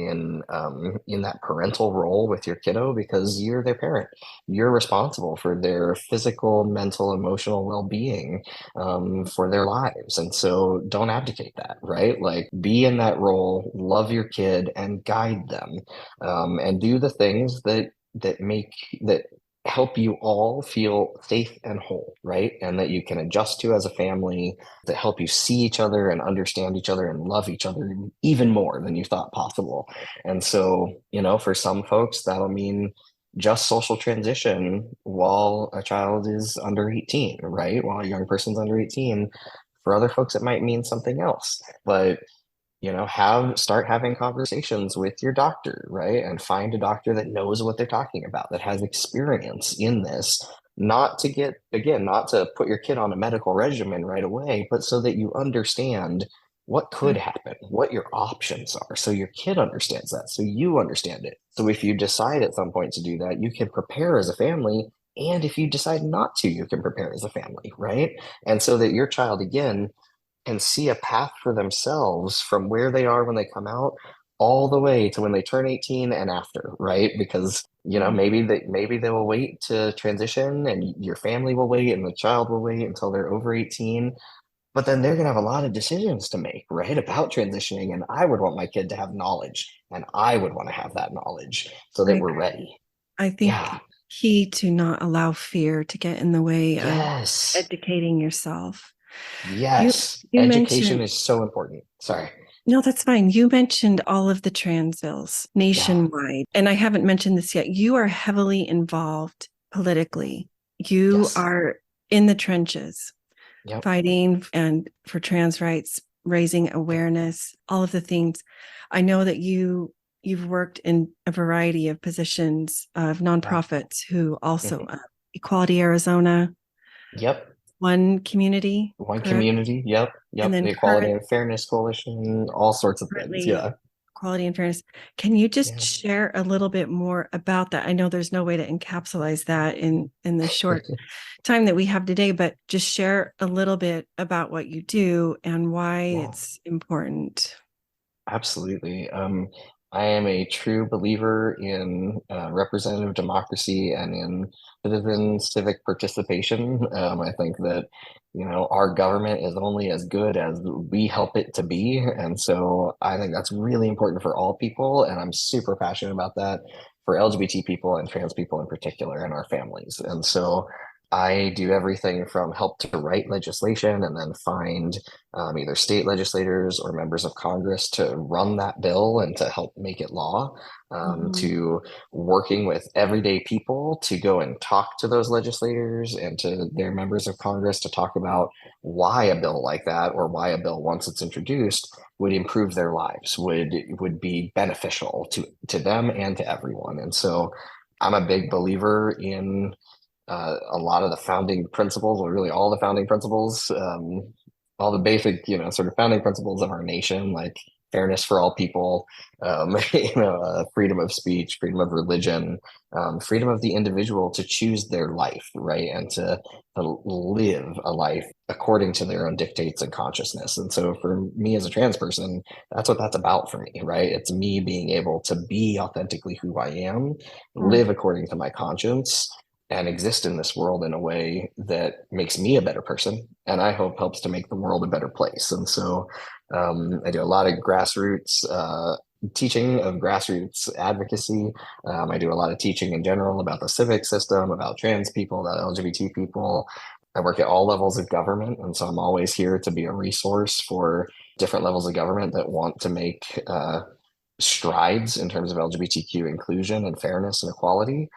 in that parental role with your kiddo, because you're their parent. You're responsible for their physical, mental, emotional well-being, for their lives. And so don't abdicate that, right? Like, be in that role, love your kid, and guide them, and do the things that help you all feel safe and whole, right? And that you can adjust to as a family, that help you see each other and understand each other and love each other even more than you thought possible. And so, for some folks, that'll mean just social transition while a child is under 18, right? While a young person's under 18. For other folks, it might mean something else. But start having conversations with your doctor, right? And find a doctor that knows what they're talking about, that has experience in this, not to put your kid on a medical regimen right away, but so that you understand what could happen, what your options are, so your kid understands that, so you understand it. So if you decide at some point to do that, you can prepare as a family. And if you decide not to, you can prepare as a family, right? And so that your child, again, and see a path for themselves from where they are when they come out all the way to when they turn 18 and after, right? Because, maybe they will wait to transition, and your family will wait, and the child will wait until they're over 18. But then they're going to have a lot of decisions to make, right, about transitioning. And I would want my kid to have knowledge, and I would want to have that knowledge so that we're ready. I think Yeah. key to not allow fear to get in the way of Yes. educating yourself. You Yes. you Education mentioned is so important. Sorry. no, that's fine. You mentioned all of the trans bills Yeah. nationwide, and I haven't mentioned this yet. You are heavily involved politically. You Yes. are in the trenches Yep. fighting and for trans rights, raising awareness, all of the things. I know that you've worked in a variety of positions of Yeah. nonprofits who also Mhm. Equality Arizona, Yep. One Community, One correct? community. Yep. And Yep. then The Equality and Fairness Coalition, all sorts of things. currently Yeah. Equality and Fairness. Can you just Yeah. share a little bit more about that? I know there's no way to encapsulate that in the short time that we have today, but just share a little bit about what you do and why Yeah. it's important. Absolutely. I am a true believer in representative democracy and in citizen civic participation. I think that, our government is only as good as we help it to be. And so I think that's really important for all people. And I'm super passionate about that for LGBT people and trans people in particular and our families. And so I do everything from help to write legislation and then find either state legislators or members of Congress to run that bill and to help make it law, Mhm. to working with everyday people to go and talk to those legislators and to their members of Congress to talk about why a bill like that or why a bill once it's introduced would improve their lives, would be beneficial to them and to everyone. And so I'm a big believer in a lot of the founding principles, or really all the founding principles, all the basic, sort of founding principles of our nation, like fairness for all people, freedom of speech, freedom of religion, freedom of the individual to choose their life, right, and to live a life according to their own dictates and consciousness. And so, for me as a trans person, that's what that's about for me, right? It's me being able to be authentically who I am, Mm. live according to my conscience and exist in this world in a way that makes me a better person and I hope helps to make the world a better place. And so I do a lot of grassroots teaching of grassroots advocacy. I do a lot of teaching in general about the civic system, about trans people, about LGBT people. I work at all levels of government, and so I'm always here to be a resource for different levels of government that want to make strides in terms of LGBTQ inclusion and fairness and equality.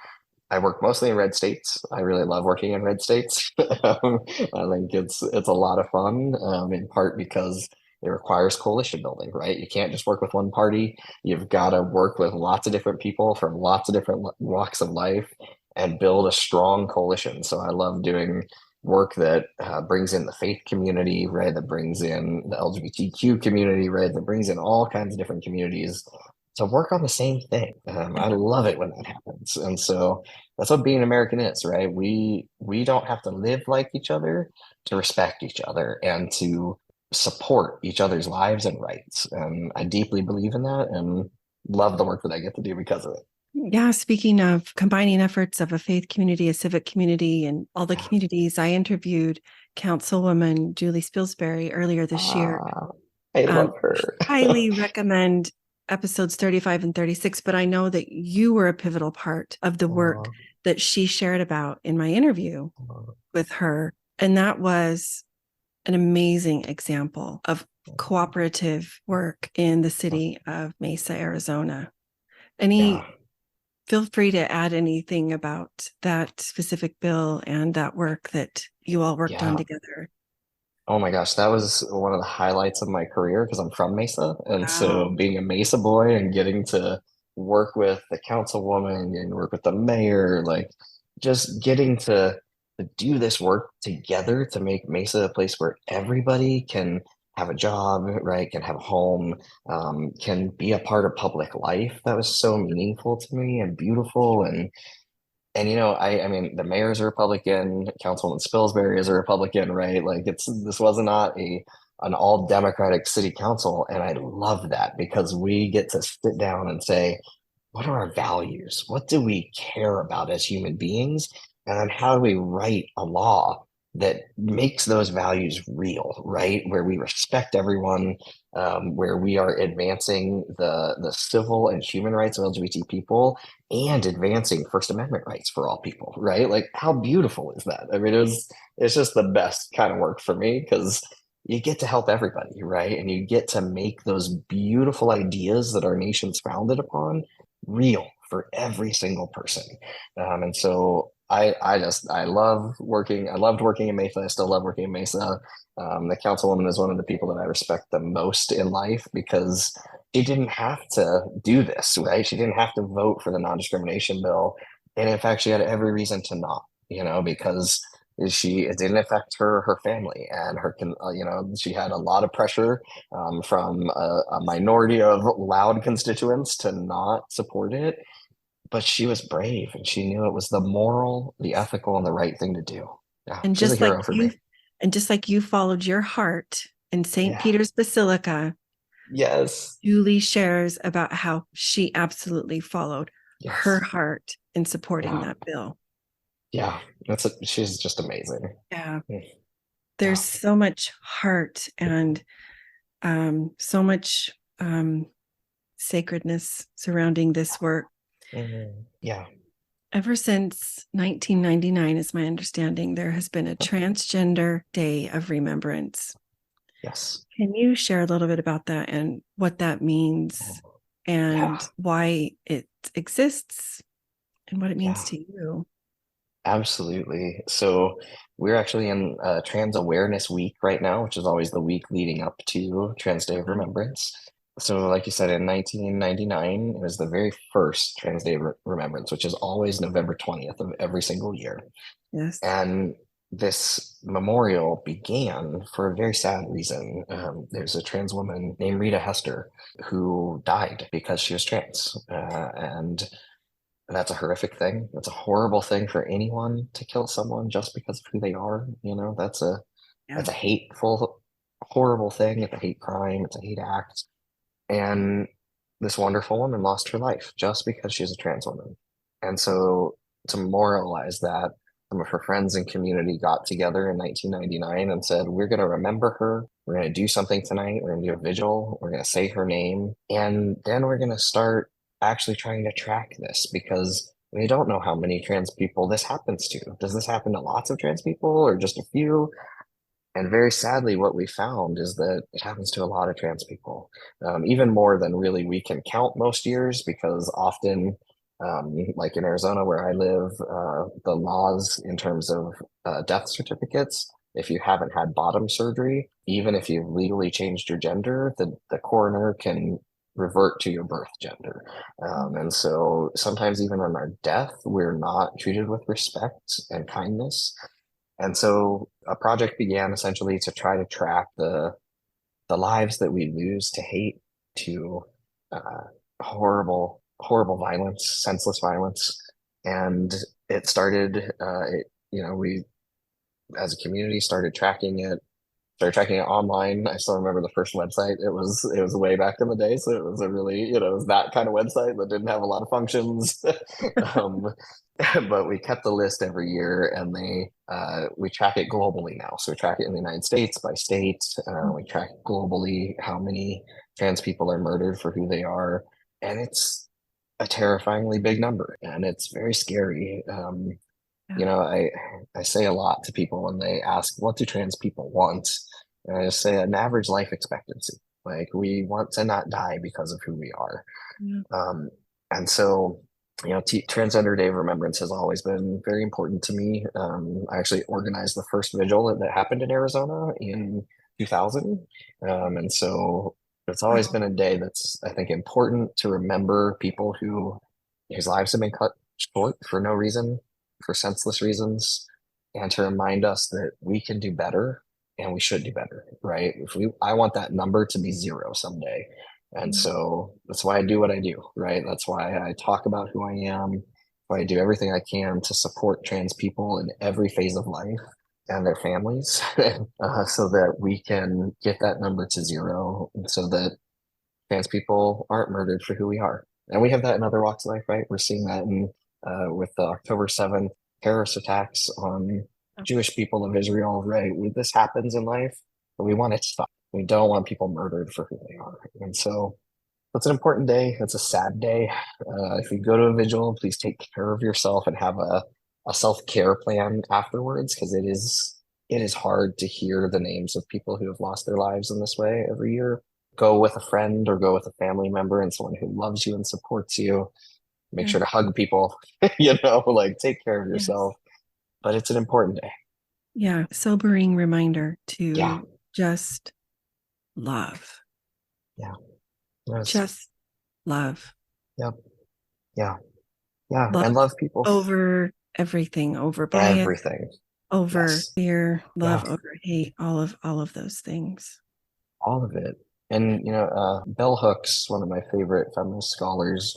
I work mostly in red states. I really love working in red states. I think it's a lot of fun, in part because it requires coalition building, right? You can't just work with one party. You've got to work with lots of different people from lots of different walks of life and build a strong coalition. So I love doing work that brings in the faith community, right? That brings in the LGBTQ community, right? That brings in all kinds of different communities to work on the same thing. I love it when that happens. And so that's what being American is, right? We don't have to live like each other to respect each other and to support each other's lives and rights. And I deeply believe in that and love the work that I get to do because of it. Yeah, speaking of combining efforts of a faith community, a civic community, and all the Yeah. communities, I interviewed Councilwoman Julie Spilsbury earlier this year. Ah, I Um, love her. Highly recommend episodes 35 and 36, but I know that you were a pivotal part of the work Oh, that she shared about in my interview oh, with her. And that was an amazing example of cooperative work in the city of Mesa, Arizona. yeah. Any Feel free to add anything about that specific bill and that work that you all worked on Yeah. together. Oh my gosh, that was one of the highlights of my career because I'm from Mesa. And so Wow. being a Mesa boy and getting to work with the councilwoman and work with the mayor, like just getting to do this work together to make Mesa a place where everybody can have a job, right? Can have a home, can be a part of public life. That was so meaningful to me and beautiful. And I mean, the mayor is a Republican, Councilman Spilsbury is a Republican, right? Like this was not an all Democratic city council, and I love that because we get to sit down and say, what are our values? What do we care about as human beings? And then how do we write a law that makes those values real, right? Where we respect everyone, where we are advancing the civil and human rights of LGBT people and advancing First Amendment rights for all people, right? Like how beautiful is that? I mean, it's just the best kind of work for me because you get to help everybody, right? And you get to make those beautiful ideas that our nation's founded upon real for every single person. And so I love working. I loved working in Mesa. I still love working in Mesa. The councilwoman is one of the people that I respect the most in life because she didn't have to do this, right? She didn't have to vote for the non-discrimination bill. And in fact, she had every reason to not, because it didn't affect her family and she had a lot of pressure from a minority of loud constituents to not support it, but she was brave and she knew it was the moral, the ethical, and the right thing to do. Yeah, And she's a just like hero for you me. and just like you followed your heart in St. Yeah. Peter's Basilica Yes. Julie shares about how she absolutely followed her Yes. heart in supporting Yeah. that bill. Yeah. She's just amazing. Yeah. Mm. There's Yeah. so much heart and so much sacredness surrounding this work. Yeah. Ever since 1999, is my understanding, there has been a Transgender Day of Remembrance. Yes. Can you share a little bit about that and what that means Yeah. and why it exists and what it means Yeah. to you? Absolutely. So we're actually in Trans Awareness Week right now, which is always the week leading up to Trans Day of Uh-huh. Remembrance. So, like you said, in 1999, it was the very first Trans Day of Remembrance, which is always November 20th of every single year. Yes. And this memorial began for a very sad reason. There's a trans woman named Rita Hester who died because she was trans. And that's a horrific thing. That's a horrible thing for anyone to kill someone just because of who they are. Yeah. That's a hateful, horrible thing. It's a hate crime. It's a hate act. And this wonderful woman lost her life just because she's a trans woman. And so to memorialize that, some of her friends and community got together in 1999 and said, we're going to remember her. We're going to do something tonight. We're going to do a vigil. We're going to say her name. And then we're going to start actually trying to track this because we don't know how many trans people this happens to. Does this happen to lots of trans people or just a few? And very sadly, what we found is that it happens to a lot of trans people, even more than really we can count most years, because often, like in Arizona where I live, the laws in terms of death certificates, if you haven't had bottom surgery, even if you've legally changed your gender, the coroner can revert to your birth gender. And so sometimes even on our death, we're not treated with respect and kindness. And so a project began essentially to try to track the lives that we lose to hate, to uh, horrible violence, senseless violence. And it started, we as a community started tracking it online. I still remember the first website. It was way back in the day, so it was a really, it was that kind of website that didn't have a lot of functions. um, but we kept the list every year, and we track it globally now. So we track it in the United States by state. We track globally how many trans people are murdered for who they are, and it's a terrifyingly big number, and it's very scary. Yeah. You know, I say a lot to people when they ask, what do trans people want? And I just say an average life expectancy. Like we want to not die because of who we are. Yeah. Um, and so, Transgender Day of Remembrance has always been very important to me. I actually organized the first vigil that happened in Arizona in 2000. And so it's always Wow. been a day that's, I think, important to remember people whose lives have been cut short for no reason, for senseless reasons, and to remind us that we can do better and we should do better, right? I want that number to be zero someday. And so that's why I do what I do, right? That's why I talk about who I am, why I do everything I can to support trans people in every phase of life and their families, so that we can get that number to zero, so that trans people aren't murdered for who we are. And we have that in other walks of life, right? We're seeing that in with the October 7th terrorist attacks on Jewish people of Israel, right? This happens in life, but we want it to stop. We don't want people murdered for who they are. And so it's an important day. It's a sad day. If you go to a vigil, please take care of yourself and have a self-care plan afterwards, because it is hard to hear the names of people who have lost their lives in this way every year. Go with a friend or go with a family member and someone who loves you and supports you. Make Yeah. sure to hug people, like take care of Yes. yourself. But it's an important day. Yeah. Sobering reminder Yeah. to just love, Yeah. Yes. just love, Yep. Yeah. Yeah. love And love people. over everything, over bias, Everything. over Yes. fear, Yeah. love over hate, all of those things. All of it. And Bell Hooks, one of my favorite feminist scholars,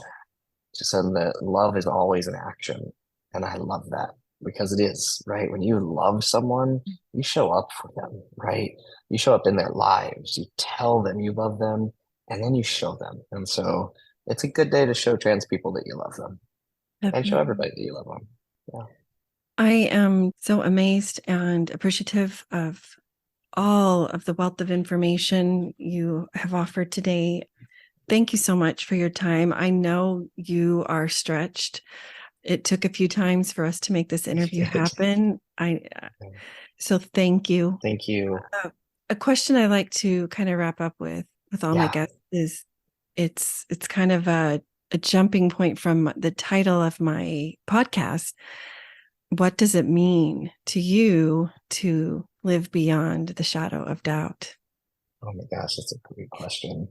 said that love is always an action. And I love that because it is, right? When you love someone, you show up for them, right? You show up in their lives. You tell them you love them. and then you show them. And so it's a good day to show trans people that you love them and show Definitely. everybody that you love them. Yeah. I am so amazed and appreciative of all of the wealth of information you have offered today. Thank you so much for your time. I know you are stretched. It took a few times for us to make this interview happen. So thank you. Thank you. A question I like to kind of wrap up with all my Yeah. guests is it's kind of a jumping point from the title of my podcast. What does it mean to you to live beyond the shadow of doubt? Oh my gosh, that's a great question.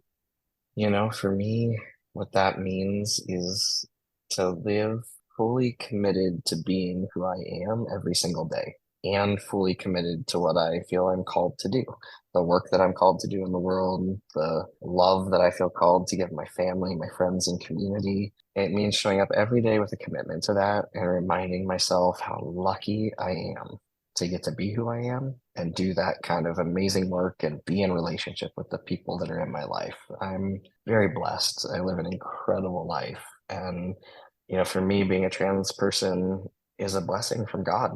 For me, what that means is to live fully committed to being who I am every single day and fully committed to what I feel I'm called to do. The work that I'm called to do in the world, the love that I feel called to give my family, my friends, and community. It means showing up every day with a commitment to that and reminding myself how lucky I am to get to be who I am and do that kind of amazing work and be in relationship with the people that are in my life. I'm very blessed. I live an incredible life. And, for me, being a trans person is a blessing from God.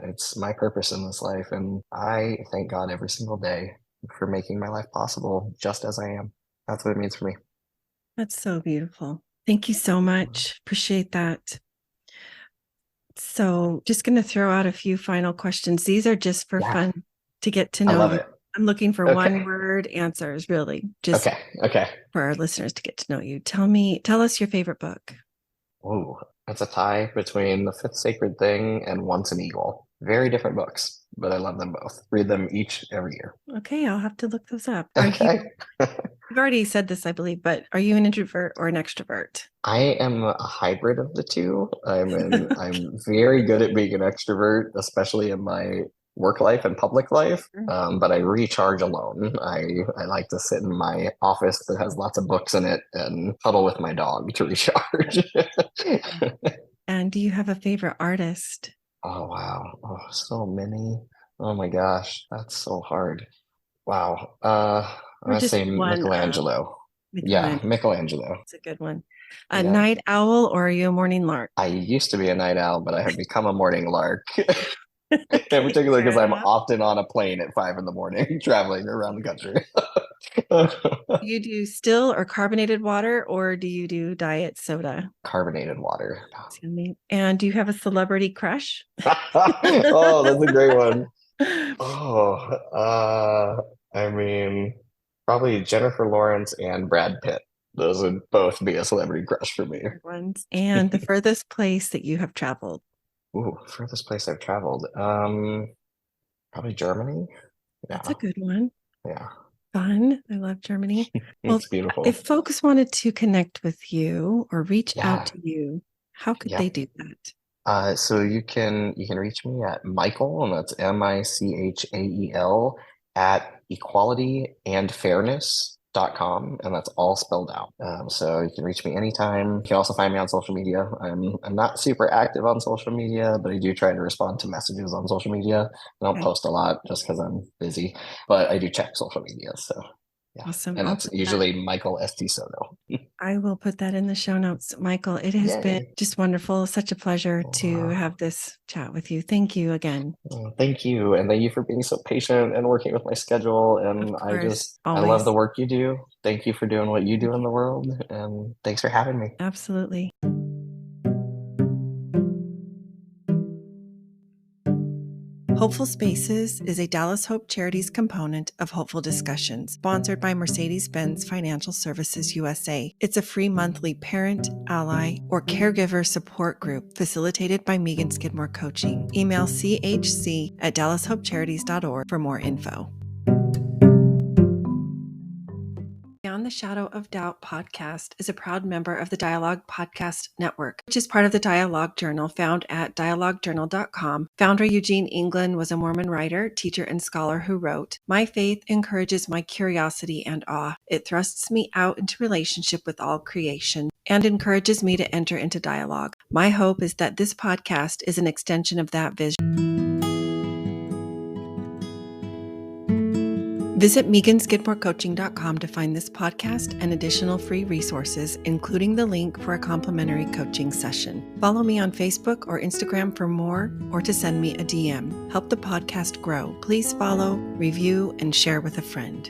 It's my purpose in this life. And I thank God every single day for making my life possible just as I am. That's what it means for me. That's so beautiful. Thank you so much. Appreciate that. So, just going to throw out a few final questions. These are just for Yeah, fun to get to I know love you. it. I'm looking for Okay. one word answers, really, just Okay. Okay. for our listeners to get to know you. Tell us your favorite book. Ooh, it's a tie between The Fifth Sacred Thing and Once an Eagle. Very different books, but I love them both. Read them each every year. Okay, I'll have to look those up. Okay. You've already said this, I believe, but are you an introvert or an extrovert? I am a hybrid of the two. I'm very good at being an extrovert, especially in my work life and public life. But I recharge alone. I like to sit in my office that has lots of books in it and cuddle with my dog to recharge. And do you have a favorite artist? Oh wow. Oh, so many. Oh my gosh, that's so hard. Wow. Or I'd just say one Michelangelo. Yeah, Michelangelo? Michelangelo. It's a good one. A Yeah. night owl, or are you a morning lark? I used to be a night owl, but I have become a morning lark. In Okay, particular, fair because I'm enough. often on a plane at 5 in the morning traveling around the country. Do you do still or carbonated water, or do you do diet soda? Carbonated water. And do you have a celebrity crush? Oh, that's a great one. Oh, I mean, probably Jennifer Lawrence and Brad Pitt. Those would both be a celebrity crush for me. Ones. And the furthest place that you have traveled? Ooh, furthest place I've traveled. Probably Germany. That's Yeah, a good one. yeah. Fun. I love Germany. Well, It's beautiful. if folks wanted to connect with you or reach out Yeah, to you, how could yeah. they do that? So you can reach me at Michael, and that's Michael at equalityandfairness.com, and that's all spelled out. So you can reach me anytime. You can also find me on social media. I'm not super active on social media, but I do try to respond to messages on social media. I don't Okay. post a lot just because I'm busy, but I do check social media. So yeah, Awesome. and it's usually Michael ST Soto. I will put that in the show notes. Michael, it has been Yay! just wonderful. Such a pleasure to Wow. have this chat with you. Thank you again. Thank you. And thank you for being so patient and working with my schedule. Of And course, I love always. the work you do. Thank you for doing what you do Thank in you. the world. And thanks for having me. Absolutely. Hopeful Spaces is a Dallas Hope Charities component of Hopeful Discussions, sponsored by Mercedes-Benz Financial Services USA. It's a free monthly parent, ally, or caregiver support group facilitated by Megan Skidmore Coaching. Email chc@dallashopecharities.org for more info. Beyond the Shadow of Doubt podcast is a proud member of the Dialogue Podcast Network, which is part of the Dialogue Journal found at dialoguejournal.com. Founder Eugene England was a Mormon writer, teacher, and scholar who wrote, "My faith encourages my curiosity and awe. It thrusts me out into relationship with all creation and encourages me to enter into dialogue. My hope is that this podcast is an extension of that vision." Visit meganskidmorecoaching.com to find this podcast and additional free resources, including the link for a complimentary coaching session. Follow me on Facebook or Instagram for more, or to send me a DM. Help the podcast grow. Please follow, review, and share with a friend.